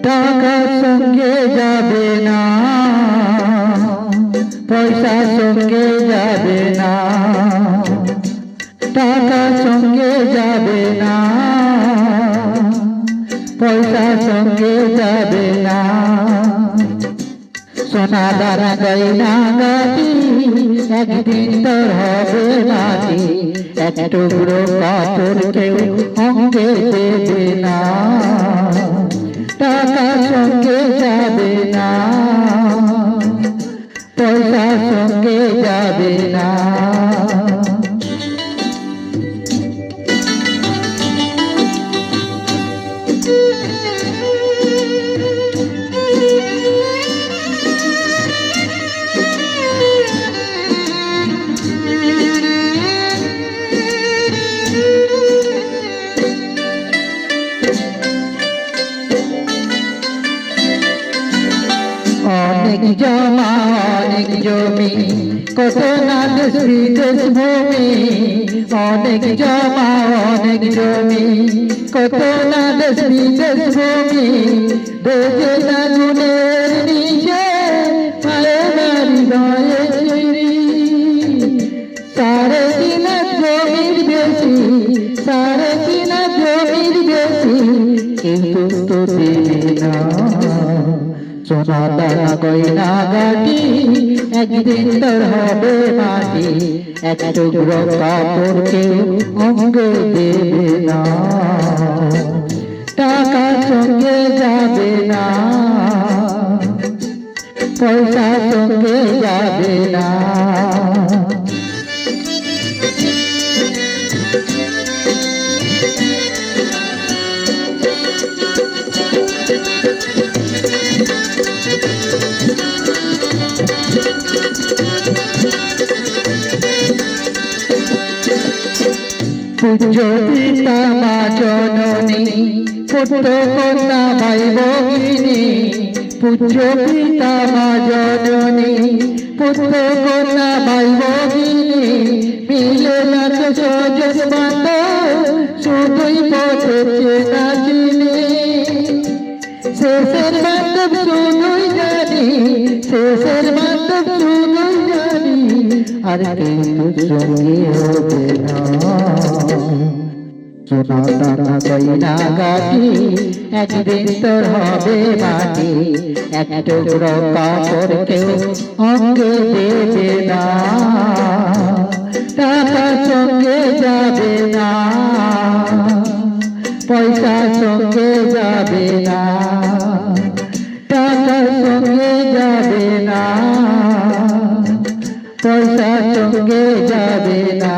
টাকা সঙ্গে যাবে না, পয়সা সঙ্গে যাবে না, টাকা সঙ্গে যাবে না, পয়সা সঙ্গে যাবে না। সোনা দানা গয়না গাটি একদিন তোর হবে মাটি, এক টুকরো কাপড় কেউ অঙ্গে দেবে না। টাকা সঙ্গে যাবে না, পয়সা সঙ্গে যাবে না। অনেক জমা অনেক জমি, কত না দেশ বিদেশ ভূমি। অনেক জমা অনেক জমি, কত না দেশ বিদেশ ভূমি। বেঁচে না গুণের নিচে পায়ে হৃদয়ে চুরি। সাড়ে তিন জমির বেশি, সাড়ে তিন জমির বেশি, কিন্তু তো দিলি না। সোনা দানা গয়না গাটি একদিন তোর হবে মাটি, এক টুকরো কাপড় কেউ অঙ্গে দেবে না। টাকা সঙ্গে যাবে না, পয়সা সঙ্গে যাবে না। পূজ্য পিতা মা জননী, পুত্র কন্যা ভাই ভগিনী। পূজ্য পিতা মা জননী, পুত্র কন্যা ভাই ভগিনী। মিলে না তো স্বজন বান্ধব, শুধুই পথে চেনা চিনি। শেষের বান্ধব শুধুই জানি, শেষের বান্ধব শুধুই জানি, আর কিন্তু সঙ্গী হবে না। সোনা দানা গয়না গাটি একদিন তোর হবে মাটি, এক টুকরো কাপড় কেউ অঙ্গে দেবে না। টাকা সঙ্গে যাবে না, পয়সা সঙ্গে যাবে না। টাকা সঙ্গে যাবে না, পয়সা সঙ্গে যাবে না।